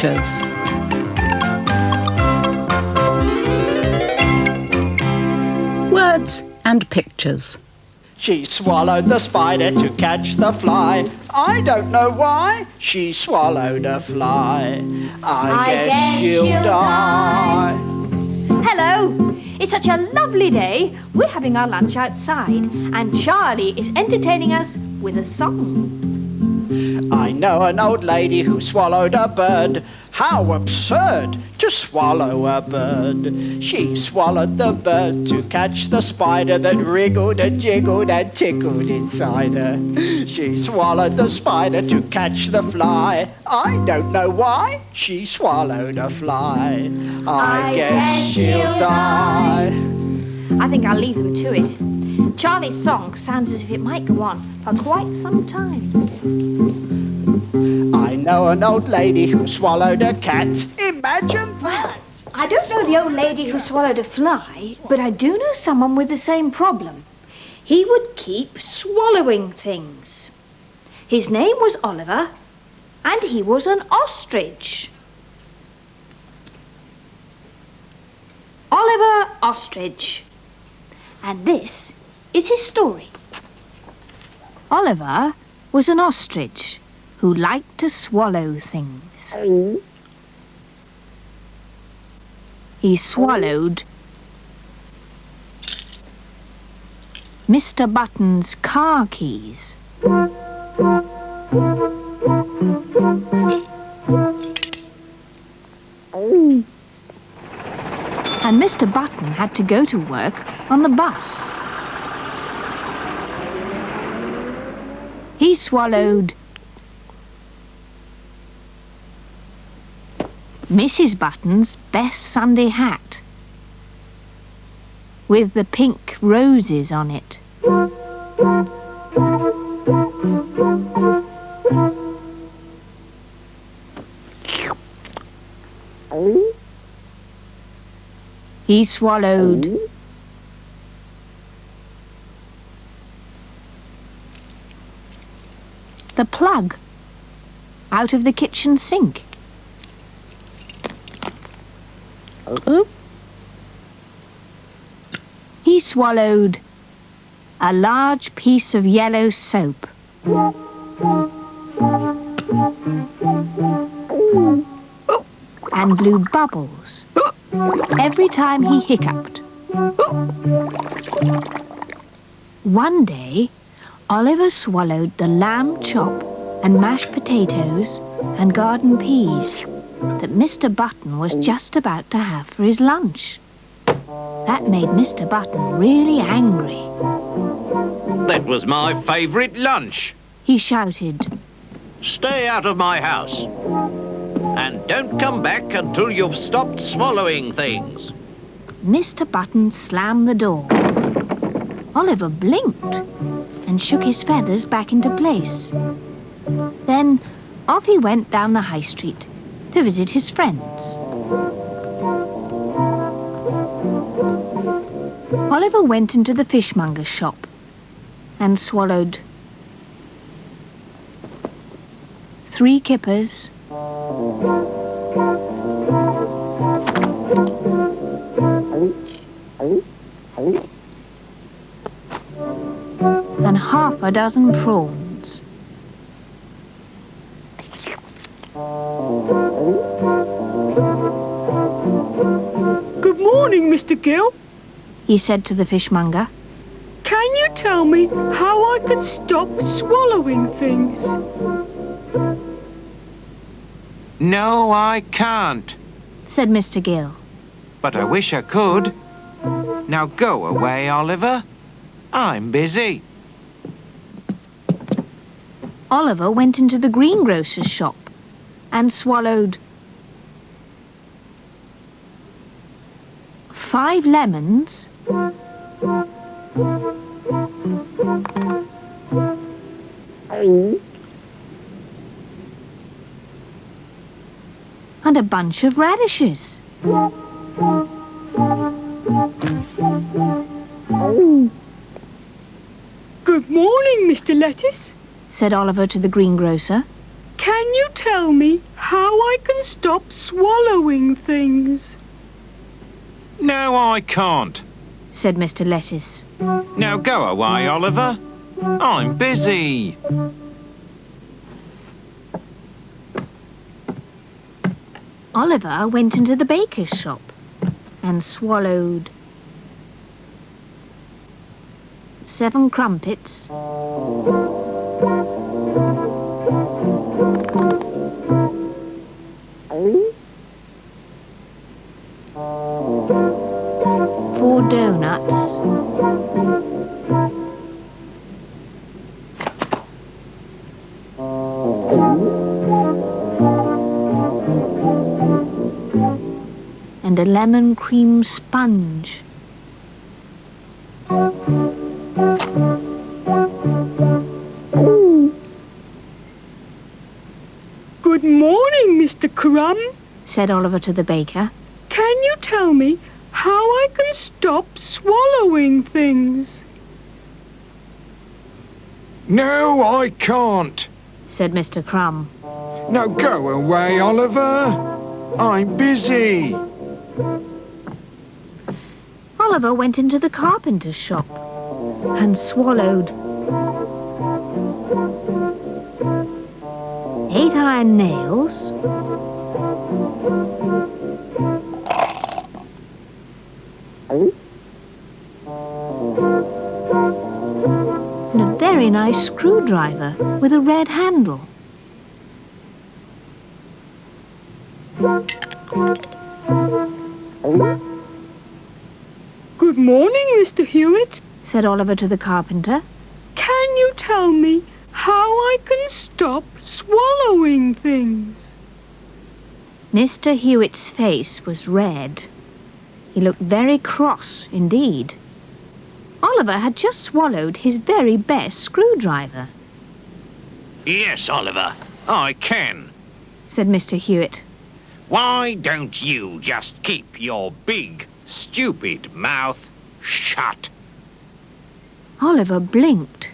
pictures. Words and pictures. She swallowed the spider to catch the fly. I don't know why. She swallowed a fly. I guess she'll die. Hello! It's such a lovely day. We're having our lunch outside and Charlie is entertaining us with a song. I know an old lady who swallowed a bird. How absurd to swallow a bird. She swallowed the bird to catch the spider that wriggled and jiggled and tickled inside her. She swallowed the spider to catch the fly. I don't know why. She swallowed a fly. I guess she'll die. I think I'll leave them to it. Charlie's song sounds as if it might go on for quite some time. I know an old lady who swallowed a cat. Imagine that! I don't know the old lady who swallowed a fly, but I do know someone with the same problem. He would keep swallowing things. His name was Oliver, and he was an ostrich. Oliver Ostrich. And this is his story. Oliver was an ostrich who liked to swallow things. He swallowed Mr. Button's car keys. And Mr. Button had to go to work on the bus. He swallowed Mrs. Button's best Sunday hat with the pink roses on it. He swallowed the plug out of the kitchen sink. He swallowed a large piece of yellow soap. And blew bubbles every time he hiccuped. One day, Oliver swallowed the lamb chop and mashed potatoes and garden peas that Mr. Button was just about to have for his lunch. That made Mr. Button really angry. That was my favourite lunch. He shouted. Stay out of my house. And don't come back until you've stopped swallowing things. Mr. Button slammed the door. Oliver blinked and shook his feathers back into place. Then off he went down the high street to visit his friends. Oliver went into the fishmonger's shop and swallowed 3 kippers, and half a dozen prawns. Good morning, Mr. Gill, he said to the fishmonger. Can you tell me how I can stop swallowing things? No, I can't, said Mr. Gill. but I wish I could. Now go away, Oliver. I'm busy. Oliver went into the greengrocer's shop and swallowed 5 lemons, and a bunch of radishes. Good morning, Mr. Lettuce, said Oliver to the greengrocer. can you tell me how I can stop swallowing things? No, I can't, said Mr. Lettuce. Now go away, Oliver. I'm busy. Oliver went into the baker's shop and swallowed 7 crumpets, 4 doughnuts, and a lemon cream sponge. Good morning, Mr. Crumb. Said Oliver to the baker. Can you tell me how I can stop swallowing things? No, I can't. Said Mr. Crumb. Now go away, Oliver. I'm busy. Oliver went into the carpenter's shop and swallowed 8 iron nails, and a very nice screwdriver with a red handle. Good morning, Mr. Hewitt. Said Oliver to the carpenter. Can you tell me how I can stop swallowing things? Mr. Hewitt's face was red. He looked very cross indeed. Oliver had just swallowed his very best screwdriver. Yes, Oliver, I can. Said Mr. Hewitt. Why don't you just keep your big, stupid mouth shut? Oliver blinked.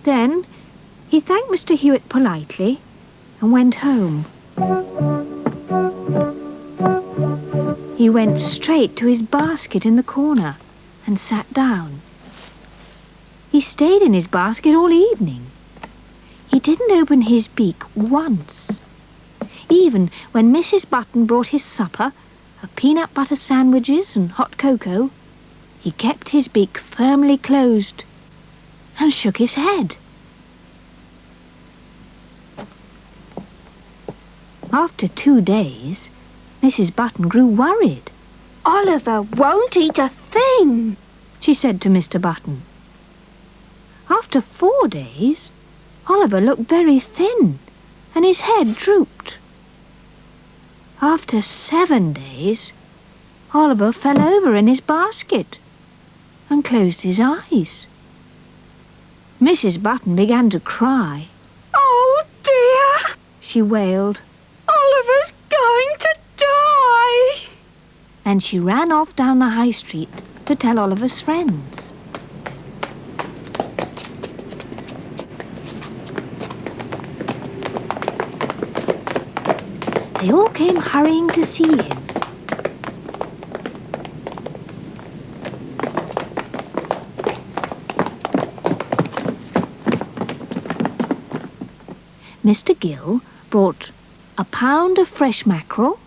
Then he thanked Mr. Hewitt politely and went home. He went straight to his basket in the corner and sat down. He stayed in his basket all evening. He didn't open his beak once. Even when Mrs. Button brought his supper of peanut butter sandwiches and hot cocoa, he kept his beak firmly closed and shook his head. After 2 days, Mrs. Button grew worried. Oliver won't eat a thing, She said to Mr. Button. After 4 days, Oliver looked very thin and his head drooped. After 7 days, Oliver fell over in his basket and closed his eyes. Mrs. Button began to cry. Oh dear, She wailed, Oliver's going to die. and she ran off down the high street to tell Oliver's friends. They all came hurrying to see him. Mr. Gill brought a pound of fresh mackerel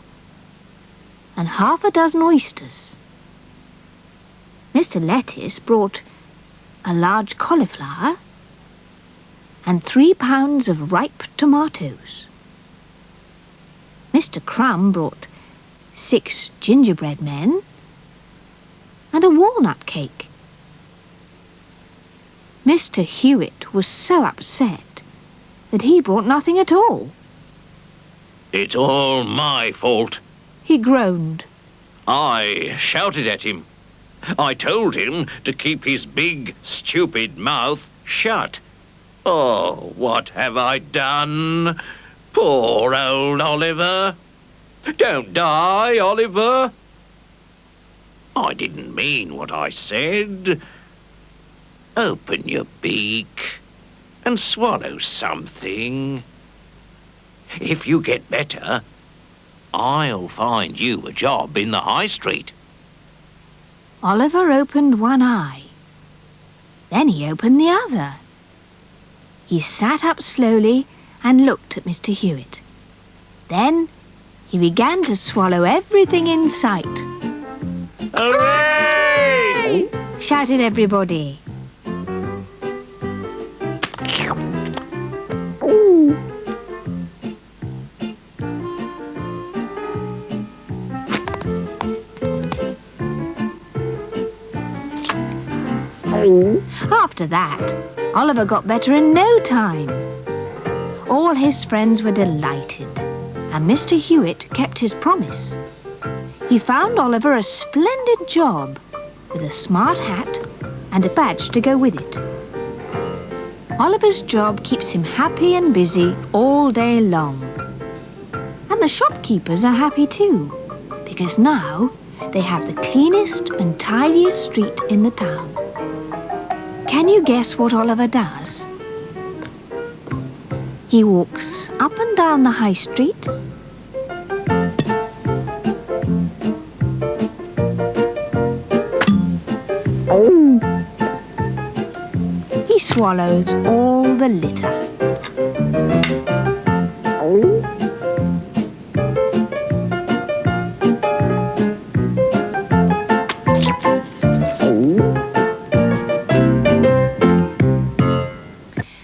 and half a dozen oysters. Mr. Lettuce brought a large cauliflower and 3 pounds of ripe tomatoes. Mr. Crumb brought 6 gingerbread men and a walnut cake. Mr. Hewitt was so upset that he brought nothing at all. It's all my fault. He groaned. I shouted at him. I told him to keep his big, stupid mouth shut. Oh, what have I done? Poor old Oliver. Don't die, Oliver. I didn't mean what I said. Open your beak and swallow something. If you get better, I'll find you a job in the high street. Oliver opened one eye. Then he opened the other. He sat up slowly and looked at Mr. Hewitt. Then he began to swallow everything in sight. Hooray! Shouted everybody. After that, Oliver got better in no time. All his friends were delighted, and Mr. Hewitt kept his promise. He found Oliver a splendid job with a smart hat and a badge to go with it. Oliver's job keeps him happy and busy all day long. And the shopkeepers are happy too, because now they have the cleanest and tidiest street in the town. Can you guess what Oliver does? He walks up and down the high street. He swallows all the litter.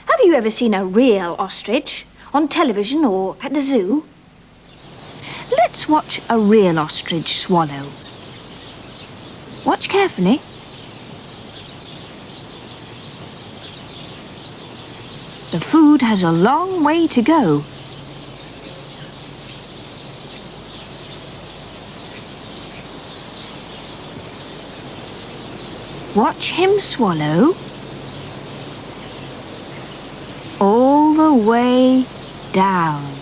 Have you ever seen a real ostrich on television or at the zoo? Let's watch a real ostrich swallow. Watch carefully. The food has a long way to go. Watch him swallow all the way down.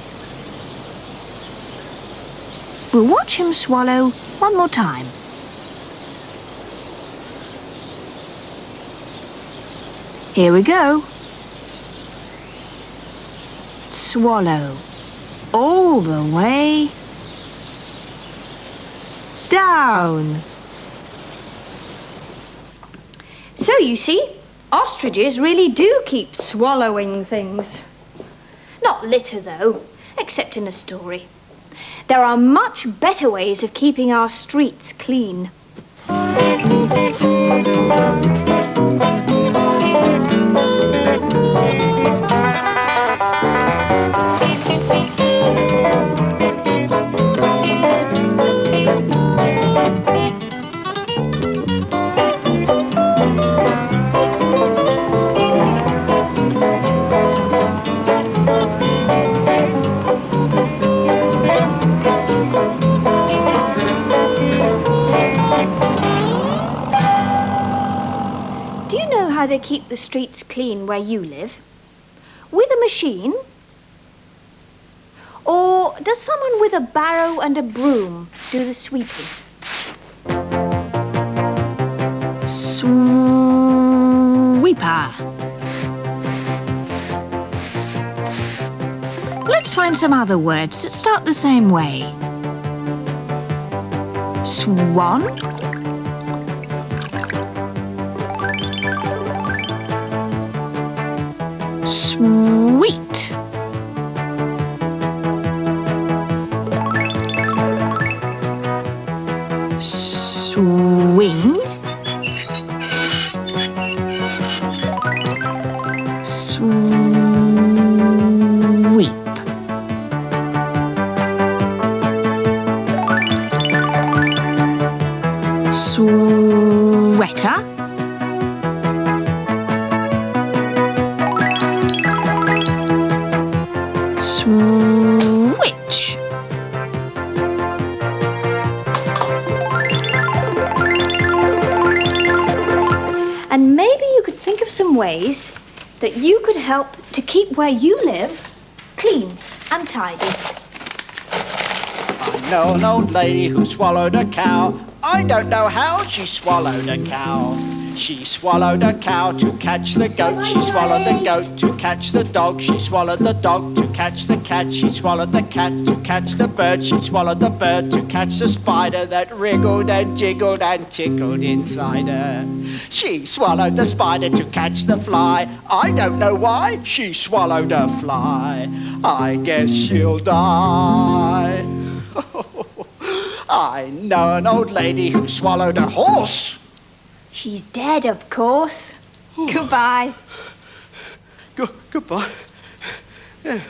We'll watch him swallow one more time. Here we go. Swallow all the way down. So you see, ostriches really do keep swallowing things. Not litter, though, except in a story. There are much better ways of keeping our streets clean. How they keep the streets clean where you live? With a machine? Or does someone with a barrow and a broom do the sweeping? Sweeper. Let's find some other words that start the same way. Swan. Sweet. Swing. Sweep. Sweater. Switch. And maybe you could think of some ways that you could help to keep where you live clean and tidy. I know an old lady who swallowed a cow. I don't know how she swallowed a cow. She swallowed a cow to catch the goat. She swallowed the goat to catch the dog. She swallowed the dog to catch the cat. She swallowed the cat to catch the bird. She swallowed the bird to catch the spider that wriggled and jiggled and tickled inside her. She swallowed the spider to catch the fly. I don't know why. She swallowed a fly. I guess she'll die. I know an old lady who swallowed a horse. She's dead, of course. Goodbye. Goodbye. Yeah.